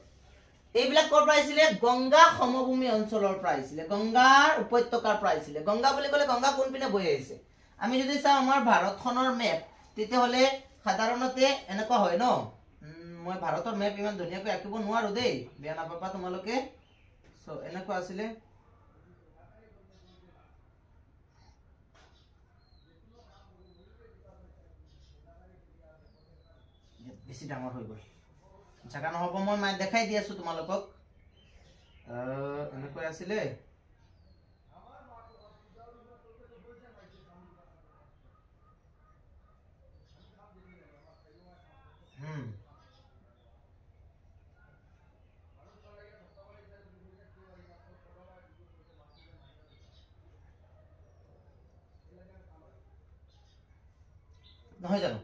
এইবিলাক কৰ পৰা আহিছিল গংগা সমভূমি অঞ্চলৰ পৰা আহিছিল গংগাৰ উপত্যকাৰ পৰা আহিছিল গংগা বুলি ক'লে গংগা কোন পিনে বৈ আহিছে আমি যদি চাও আমাৰ ভাৰতখনৰ মেপ তেতিয়া হলে সাধাৰণতে এনেকা হয় ন মই ভাৰতৰ মেপ ইমান ধুনীয়াকৈ আঁকিব নোৱাৰো দেই, বেয়া নাপাবা তোমালোকে। সো এনেকুৱা আছিলে। বেছি ডাঙৰ হৈ গ'ল, জাগা নহ'ব, মই দেখাই দি আছো তোমালোকক। এনেকৈ আছিলে। নহয় জানো?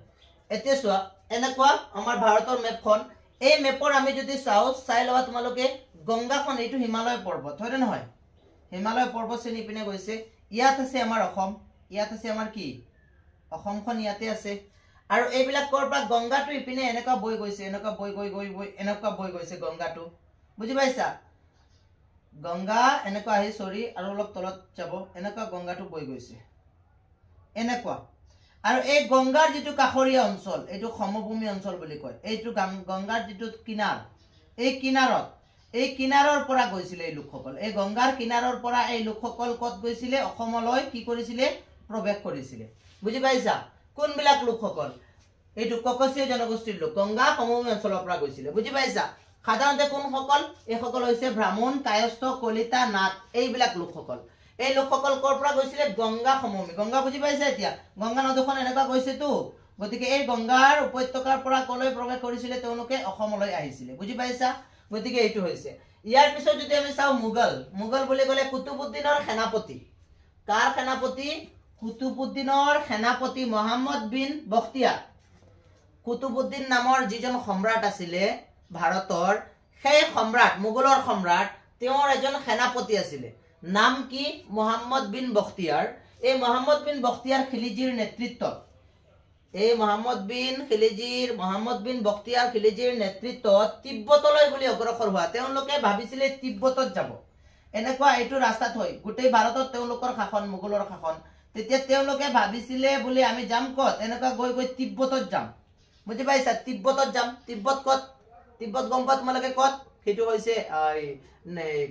এতিয়া চোৱা, এনেকুৱা আমাৰ ভাৰতৰ মেপখন। এই মেপৰ আমি যদি চাওঁ, চাই লবা তোমালোকে, গংগাখন এইটো হিমালয় পৰ্বত, হয় নে নহয়? হিমালয় পৰ্বত শ্ৰেণী পিনে গৈছে। ইয়াত আছে আমাৰ অসম, ইয়াত আছে আমাৰ কি অসমখন, ইয়াতে আছে। আৰু এইবিলাক কৰ পৰা গংগাটো ইপিনে এনেকুৱা বৈ গৈছে, এনেকুৱা বৈ এনেকুৱা বৈ গৈছে গংগাটো, বুজি পাইছা? গংগা এনেকুৱা আহি চৰি আৰু অলপ তলত যাব, এনেকুৱা গংগাটো বৈ গৈছে এনেকুৱা। আৰু এই গংগাৰ যিটো কাষৰীয়া অঞ্চল, এইটো সমভূমি অঞ্চল বুলি কয়। এইটো গংগাৰ যিটো কিনাৰ, এই কিনাৰৰ পৰা গৈছিলে এই লোকসকল। এই গংগাৰ কিনাৰৰ পৰা এই লোকসকল ক'ত গৈছিলে? অসমলৈ কি কৰিছিলে? প্ৰৱেশ কৰিছিলে। বুজি পাইছা? কোনবিলাক লোকসকল? এইটো ককচীয় জনগোষ্ঠীৰ লোক, গংগা সমভূমি অঞ্চলৰ পৰা গৈছিলে। বুজি পাইছা? সাধাৰণতে কোনসকল? এইসকল হৈছে ব্ৰাহ্মণ, কায়স্থ, কলিতা, নাথ, এইবিলাক লোকসকল। এই লোকসকল ক'ৰ পৰা গৈছিলে? গংগা সমভূমি। গংগা বুজি পাইছা? এতিয়া গংগা নদীখন এনেকুৱা গৈছেতো, গতিকে এই গংগাৰ উপত্যকাৰ পৰা কলৈ প্ৰৱেশ কৰিছিলে? তেওঁলোকে অসমলৈ আহিছিলে। বুজি পাইছা? গতিকে এইটো হৈছে। ইয়াৰ পিছত যদি আমি চাওঁ মোগল, মোগল বুলি ক'লে কুতুবুদ্দিনৰ সেনাপতি। কাৰ সেনাপতি? কুতুবুদ্দিনৰ সেনাপতি মহম্মদ বিন বখতিয়াৰ। কুতুবুদ্দিন নামৰ যিজন সম্ৰাট আছিলে ভাৰতৰ, সেই সম্ৰাট, মোগলৰ সম্ৰাট, তেওঁৰ এজন সেনাপতি আছিলে। নাম কি? মহম্মদ বিন বখতিয়াৰ। এই মহম্মদ বিন বখতিয়াৰ খিলিজিৰ নেতৃত্বত, এই মহম্মদ বিন বখতিয়াৰ খিলিজিৰ নেতৃত্বত তিব্বতলৈ বুলি অগ্ৰসৰ হোৱা। তেওঁলোকে ভাবিছিলে তিব্বতত যাব। এনেকুৱা এইটো ৰাস্তাত হয়, গোটেই ভাৰতত তেওঁলোকৰ শাসন, মোগলৰ শাসন। তেতিয়া তেওঁলোকে ভাবিছিলে বুলি আমি যাম ক'ত? এনেকুৱা গৈ তিব্বতত যাম। বুজি পাইছা? তিব্বতত যাম। তিব্বত ক'ত? তিব্বত গম পোৱা তোমালোকে ক'ত? সেইটো হৈছে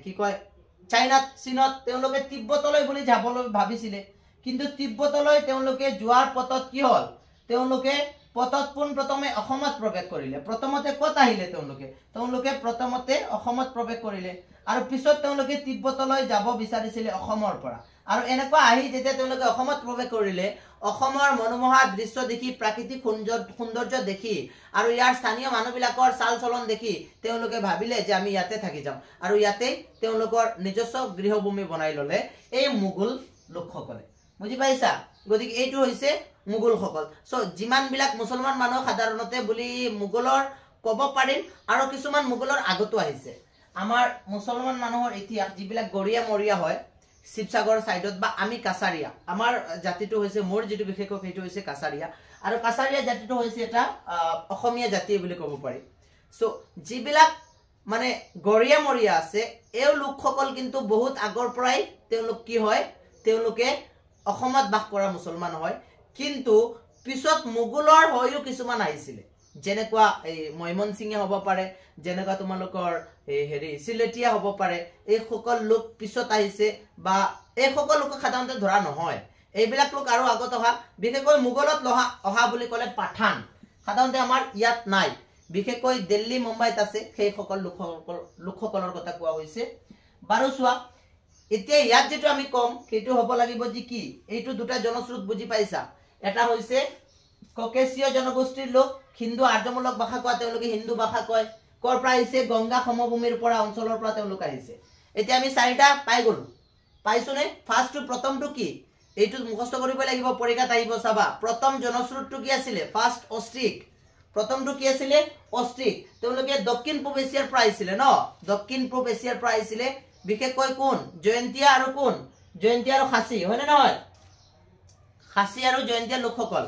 কি কয়, চাইনাত, চীনত। তেওঁলোকে তিব্বতলৈ বুলি যাবলৈ ভাবিছিলে, কিন্তু তিব্বতলৈ তেওঁলোকে যোৱাৰ পথত কি হ'ল? তেওঁলোকে পথত পোনপ্ৰথমে অসমত প্ৰৱেশ কৰিলে। প্ৰথমতে ক'ত আহিলে? তেওঁলোকে প্ৰথমতে অসমত প্ৰৱেশ কৰিলে, আৰু পিছত তেওঁলোকে তিব্বতলৈ যাব বিচাৰিছিলে অসমৰ পৰা। আৰু এনেকুৱা আহি যেতিয়া তেওঁলোকে অসমত প্ৰৱেশ কৰিলে, অসমৰ মনোমোহা দৃশ্য দেখি, প্ৰাকৃতিক সৌন্দৰ্য দেখি, আৰু ইয়াৰ স্থানীয় মানুহবিলাকৰ চাল চলন দেখি তেওঁলোকে ভাবিলে যে আমি ইয়াতে থাকি যাম। আৰু ইয়াতে তেওঁলোকৰ নিজস্ব গৃহভূমি বনাই ললে এই মোগল লোকসকলে। বুজি পাইছা? গতিকে এইটো হৈছে মোগলসকল। সো যিমানবিলাক মুছলমান মানুহ সাধাৰণতে বুলি মোগলৰ ক'ব পাৰিম, আৰু কিছুমান মোগলৰ আগতো আহিছে। আমাৰ মুছলমান মানুহৰ ইতিহাস যিবিলাক গৰীয়া মৰীয়া হয়, শিৱসাগৰ চাইডত, বা আমি কাছাৰীয়া, আমাৰ জাতিটো হৈছে, মোৰ যিটো বিশেষকৈ সেইটো হৈছে কাছাৰীয়া। আৰু কাছাৰীয়া জাতিটো হৈছে এটা অসমীয়া জাতি বুলি ক'ব পাৰি। সো যিবিলাক মানে গৰীয়া মৰীয়া আছে, এই লোকসকল কিন্তু বহুত আগৰ পৰাই তেওঁলোক কি হয়? তেওঁলোকে অসমত বাস কৰা মুছলমান হয়। কিন্তু পিছত মোগলৰ হৈও কিছুমান আহিছিলে, যেনেকুৱা এই ময়মনসিঙে হ'ব পাৰে, যেনেকুৱা তোমালোকৰ চিলেটিয়া হ'ব পাৰে। এইসকল লোক পিছত আহিছে, বা এইসকল লোক সাধাৰণতে ধৰা নহয়। এইবিলাক লোক আৰু আগত অহা, বিশেষকৈ মোগলত অহা বুলি ক'লে পাঠান সাধাৰণতে আমাৰ ইয়াত নাই, বিশেষকৈ দিল্লী, মুম্বাইত আছে। সেইসকল লোকসকলৰ কথা কোৱা হৈছে। বাৰু চোৱা, এতিয়া ইয়াত যেটো আমি কম, সেইটো হ'ব লাগিব যে কি? এইটো দুটা জনশ্ৰুত। বুজি পাইছা? এটা হৈছে ককেশীয় জনগোষ্ঠীৰ লোক, হিন্দু আৰ্যমূলক ভাষা কোৱা, তেওঁলোকে হিন্দু ভাষা কয়। কৰ পৰা আহিছে? গংগা সমভূমিৰ পৰা, অঞ্চলৰ পৰা তেওঁলোক আহিছে। এতিয়া আমি চাৰিটা পাই গলো, পাইছোনে? প্ৰথমটো কি? এইটো মুখস্থ কৰিব লাগিব, পৰীক্ষাত আহিব, চাবা। প্ৰথম জনশ্ৰুতটো কি আছিলে? First Austric. প্ৰথমটো কি আছিলে? অষ্ট্ৰিক। তেওঁলোকে দক্ষিণ পূব এছিয়াৰ পৰা আহিছিলে ন, দক্ষিণ পূব এছিয়াৰ পৰা আহিছিলে। বিশেষকৈ কোন? জয়ন্তীয়া আৰু কোন? জয়ন্তীয়া আৰু খাচী, হয়নে নহয়? খাচী আৰু জয়ন্তীয়া লোকসকল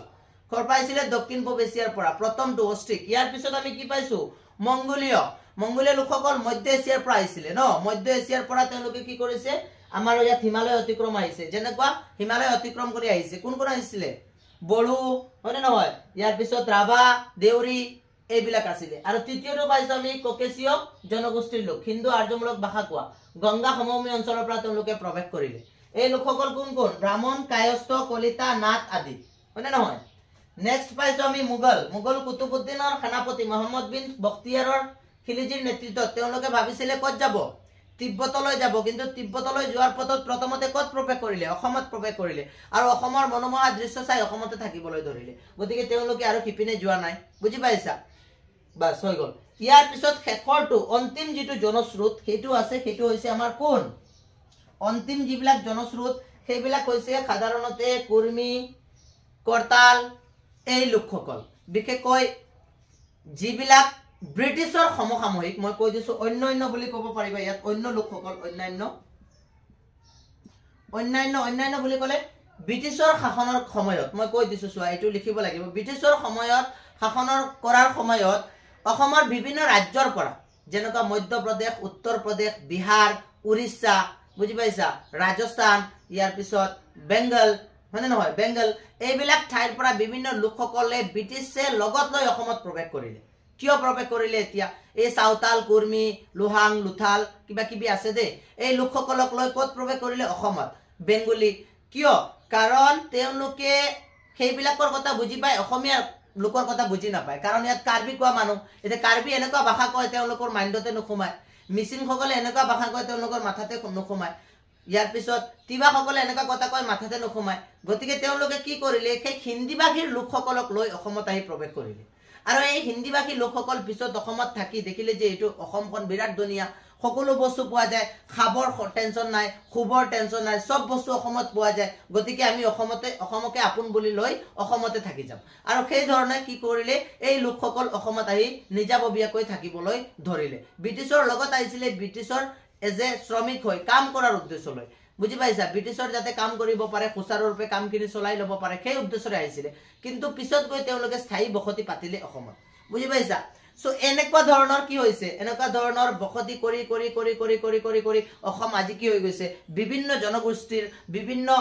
কৰ পৰা আহিছিলে? দক্ষিণ পূব এছিয়াৰ পৰা। প্ৰথমটো অষ্ট্ৰিক। ইয়াৰ পিছত আমি কি পাইছো? মংগোলীয় লোকসকল মধ্য এছিয়াৰ পৰা আহিছিলে ন, মধ্য এছিয়াৰ পৰা তেওঁলোকে কি কৰিছে? আমাৰ ইয়াত হিমালয় অতিক্ৰম আহিছে। যেনেকুৱা হিমালয় অতিক্ৰম কৰি আহিছে, কোন আহিছিলে? বড়ো, হয়নে নহয়? ইয়াৰ পিছত ৰাভা, দেউৰী, এইবিলাক আছিলে আৰু তৃতীয়টো পাইছো আমি ককেশীয় জনগোষ্ঠীৰ লোক হিন্দু আৰ্যমূলক ভাষা কোৱা গংগা সমভূমি অঞ্চলৰ পৰা তেওঁলোকে প্ৰৱেশ কৰিলে এই লোকসকল কোন কোন ব্ৰাহ্মণ কায়স্থ কলিতা নাথ আদি হয়নে নহয় নেক্সট পাইছো আমি মুঘল কুতুবুদ্দিনৰ সেনাপতি মহম্মদ বিন বখতিয়াৰৰ খিলিজিৰ নেতৃত্বত তেওঁলোকে ভাবিছিলে ক'ত যাব তিব্বতলৈ যাব কিন্তু তিব্বতলৈ যোৱাৰ পথত প্ৰথমতে ক'ত প্ৰৱেশ কৰিলে অসমত প্ৰৱেশ কৰিলে আৰু অসমৰ মনোমোহা দৃশ্য চাই অসমতে থাকিবলৈ ধৰিলে গতিকে তেওঁলোকে আৰু কিপিনে যোৱা নাই বুজি পাইছা বাস হৈ গল ইয়াৰ পিছত শেষৰটো অন্তিম যিটো জনস্ৰোত সেইটো আছে সেইটো হৈছে আমাৰ কোন অন্তিম যিবিলাক জনস্ৰোত সেইবিলাক হৈছে সাধাৰণতে কুৰ্মী কৰতাল এই লোকসকল বিশেষকৈ যিবিলাক ব্ৰিটিছৰ সমসাময়িক মই কৈ দিছো অন্যান্য বুলি ক'ব পাৰিবা ইয়াত অন্য লোকসকল অন্যান্য বুলি ক'লে ব্ৰিটিছৰ শাসনৰ সময়ত মই কৈ দিছো চোৱা এইটো লিখিব লাগিব ব্ৰিটিছৰ সময়ত শাসনৰ কৰাৰ সময়ত অসমৰ বিভিন্ন ৰাজ্যৰ পৰা যেনেকা মধ্যপ্ৰদেশ উত্তৰ প্ৰদেশ বিহাৰ উৰিষ্যা বুজি পাইছা ৰাজস্থান ইয়াৰ পিছত বেংগল মানে নহয় বেংগল এইবিলাক ঠাইৰ পৰা বিভিন্ন লোকসকলে ব্ৰিটিছে লগত লৈ অসমত প্ৰৱেশ কৰিলে কিয় প্ৰৱেশ কৰিলে এতিয়া এই সাঁওতাল কুৰ্মী লোহাং লুথাল কিবা কিবি আছে দে এই লোকসকলক লৈ ক'ত প্ৰৱেশ কৰিলে অসমত বেংগলী কিয় কাৰণ তেওঁলোকে সেইবিলাকৰ কথা বুজি পায় অসমীয়া লোকৰ কথা বুজি নাপায় কাৰণ ইয়াত কাৰ্বি কোৱা মানুহ এতিয়া কাৰ্বি এনেকুৱা ভাষা কয় তেওঁলোকৰ মাইণ্ডতে নোসোমায় মিচিংসকলে এনেকুৱা ভাষা কয় তেওঁলোকৰ মাথাতে নোসোমায় ইয়াৰ পিছত তিৱাসকলে এনেকুৱা কথা কয় মাথাতে নোসোমায় গতিকে তেওঁলোকে কি কৰিলে সেই হিন্দী ভাষীৰ লোকসকলক লৈ অসমত আহি প্ৰৱেশ কৰিলে আৰু এই হিন্দী ভাষী লোকসকল পিছত অসমত থাকি দেখিলে যে এইটো অসমখন বিৰাট ধুনীয়া সকলো বস্তু পোৱা যায় খাবৰ টেনচন নাই খুবৰ টেনচন নাই সব বস্তু অসমত পোৱা যায় গতিকে আমি অসমকে আপোন বুলি লৈ অসমতে থাকি যাম আৰু সেই ধৰণে কি কৰিলে এই লোকসকল অসমত আহি নিজাববীয়াকৈ থাকিবলৈ ধৰিলে ব্ৰিটিছৰ লগত আহিছিলে ব্ৰিটিছৰ এজে শ্ৰমিক হৈ কাম কৰাৰ উদ্দেশ্য লৈ বুজি পাইছা ব্ৰিটিছৰ যাতে কাম কৰিব পাৰে সুচাৰুৰূপে কামখিনি চলাই ল'ব পাৰে সেই উদ্দেশ্যৰে আহিছিলে কিন্তু পিছত গৈ তেওঁলোকে স্থায়ী বসতি পাতিলে অসমত বুজি পাইছা সো এনেকুৱা ধৰণৰ কি হৈছে এনেকুৱা ধৰণৰ বসতি কৰি কৰি কৰি কৰি কৰি কৰি কৰি অসম আজি কি হৈ গৈছে বিভিন্ন জনগোষ্ঠীৰ বিভিন্ন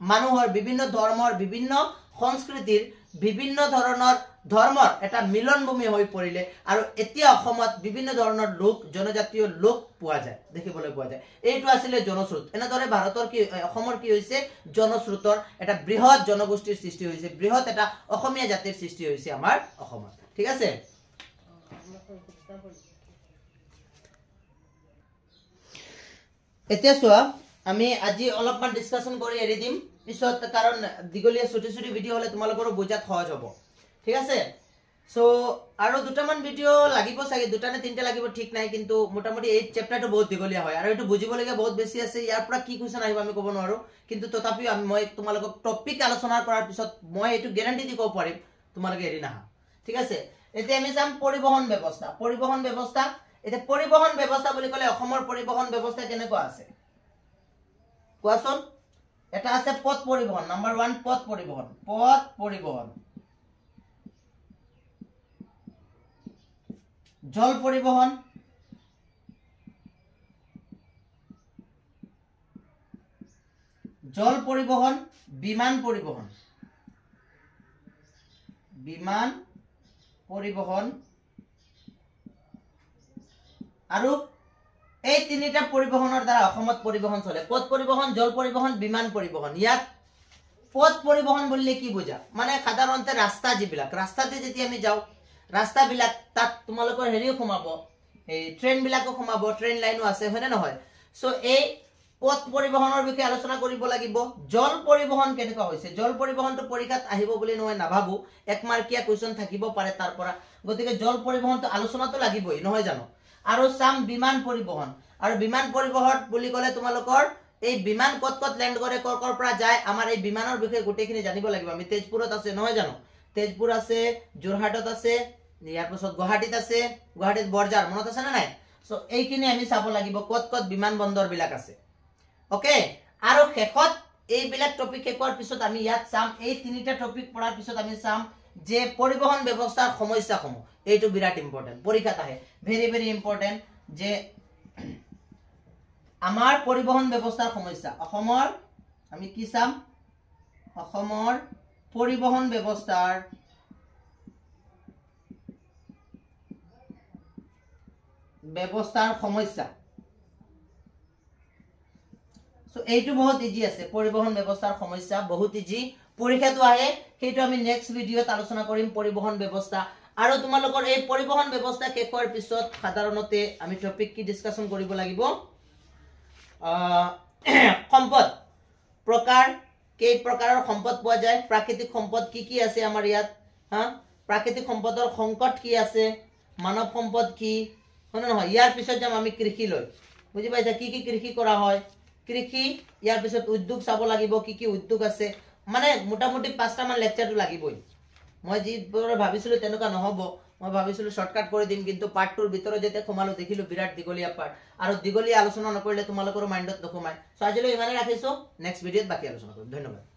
মানুহৰ বিভিন্ন ধৰ্মৰ বিভিন্ন সংস্কৃতিৰ বিভিন্ন ধৰণৰ ধৰ্মৰ এটা মিলনভূমি হৈ পৰিলে আৰু এতিয়া অসমত বিভিন্ন ধৰণৰ লোক জনজাতীয় লোক পোৱা যায় দেখিবলৈ পোৱা যায় এইটো আছিল জনস্ৰোত এনেদৰে ভাৰতৰ কি অসমৰ কি হৈছে জনস্ৰোতৰ এটা বৃহৎ জনগোষ্ঠীৰ সৃষ্টি হৈছে বৃহৎ এটা অসমীয়া জাতিৰ সৃষ্টি হৈছে আমাৰ অসমত ঠিক আছে এতিয়া চোৱা আমি আজি অলপমান ডিসকাশন কৰি এৰি দিম পিছত কাৰণ দিগলীয়া ছুটি ছুটি ভিডিও হলে তোমালোকৰ বুজাত সহজ হ'ব ঠিক আছে সো আৰু দুটামান ভিডিও লাগিব চাগে দুটা নে তিনটা লাগিব ঠিক নাই কিন্তু মোটামুটি এই চ্যাপ্টাৰটো বহুত দিগলীয়া হয় আৰু এটো বুজিবলগীয়া বহুত বেছি আছে ইয়াৰ পৰা কি কোৱেশ্চন আহিব আমি ক'ব নোৱাৰো কিন্তু তথাপিও মই তোমালোকক টপিক আলোচনা কৰাৰ পিছত মই এটো গ্যাৰান্টি দি ক'ব পাৰিম তোমালোকে এৰি নাহা ঠিক আছে এতিয়া আমি যাম পৰিবহন ব্যৱস্থা এতিয়া পৰিবহন ব্যৱস্থা বুলি ক'লে অসমৰ পৰিবহন ব্যৱস্থা কেনেকুৱা আছে কোৱাচোন এটা আছে পথ পৰিবহন নাম্বাৰ 1 পথ পৰিবহন জল পৰিবহন বিমান পৰিবহন আৰু এই তিনিটা পৰিবহনৰ দ্বাৰা অসমত পৰিবহন চলে পথ পৰিবহন জল পৰিবহন বিমান পৰিবহন ইয়াত পথ পৰিবহন বুলিলে কি বুজা মানে সাধাৰণতে ৰাস্তা যিবিলাক ৰাস্তাতে যেতিয়া আমি যাও ৰাস্তা বিলাক তাত তোমালোকৰ হেৰিও সোমাব এই ট্ৰেইন বিলাকো সোমাব ট্ৰেইন লাইনো আছে হয়নে নহয় সো এই পথ পৰিবহনৰ বিষয়ে আলোচনা কৰিব লাগিব জল পৰিবহন কেনেকুৱা হৈছে জল পৰিবহনটো পৰীক্ষাত আহিব বুলি নহয় নাভাবো এক মাৰ্কিয়া কোৱেশ্চন থাকিব পাৰে তাৰ পৰা গতিকে জল পৰিবহনটো আলোচনাটো লাগিবই নহয় জানো আৰু সাম বিমান পৰিবহন আৰু বিমান পৰিবহন বুলি ক'লে তোমালোকৰ এই বিমান কত ল্যান্ড কৰে কৰ পৰা যায় আমাৰ এই বিমানৰ বিষয়ে গোটেইখিনি জানিব লাগিব আমি তেজপুৰত আছে নহয় জানো তেজপুৰ আছে জোৰহাটত আছে ইয়াৰ পিছত গুৱাহাটীত আছে গুৱাহাটীত বৰজাৰ মনত আছে না নাই সো এইখিনি আমি চাব লাগিব কত বিমান বন্দৰ বিলাক আছে ওকে আৰু শেষত এই বিলাক টপিক শেষৰ পিছত আমি ইয়াত চাম এই তিনিটা টপিক পঢ়াৰ পিছত আমি চাম যে পৰিবহন ব্যৱস্থাৰ সমস্যাসমূহ এইটো বিৰাট ইম্পৰ্টেন্ট পৰীক্ষাত আহে ভেৰি ইম্পৰ্টেন্ট যে আমাৰ পৰিবহন ব্যৱস্থাৰ সমস্যা অসমৰ আমি কি চাম অসমৰ পৰিবহন ব্যৱস্থাৰ ব্যৱস্থাৰ সমস্যা সো এইটো বহুত ইজি আছে পৰিবহন ব্যৱস্থাৰ সমস্যা বহুত ইজি পৰীক্ষাটো আহে সেইটো আমি নেক্সট ভিডিওত আলোচনা কৰিম পৰিবহন ব্যৱস্থা আৰু তোমালোকৰ এই পৰিবহন ব্যৱস্থা শেষ হোৱাৰ পিছত সাধাৰণতে আমি টপিক কি ডিসকাশন কৰিব লাগিব সম্পদ প্ৰকাৰ কেই প্ৰকাৰৰ সম্পদ পোৱা যায় প্ৰাকৃতিক সম্পদ কি আছে আমাৰ ইয়াত হা প্ৰাকৃতিক সম্পদৰ সংকট কি আছে মানৱ সম্পদ কি হয় নহয় ইয়াৰ পিছত যাম আমি কৃষি লৈ বুজি পাইছা কি কৃষি কৰা হয় কৃষি ইয়াৰ পিছত উদ্যোগ চাব লাগিব কি উদ্যোগ আছে মানে মোটামুটি 5টা মান লেকচাৰটো লাগিবই মই যি ভাবিছিলো তেনেকুৱা নহব মই ভাবিছিলো শৰ্টকাট কৰি দিম কিন্তু পাৰ্ট 2 ৰ ভিতৰত যেতে কমালো দেখিলো বিৰাট দিগলীয়া পাৰ্ট আৰু দিগলীয়া আলোচনা নকৰিলে তোমালোকৰ মাইন্ডত নকমাই সো আজিলৈ ইমানে ৰাখিছো নেক্সট ভিডিওত বাকি আলোচনা কৰিম ধন্যবাদ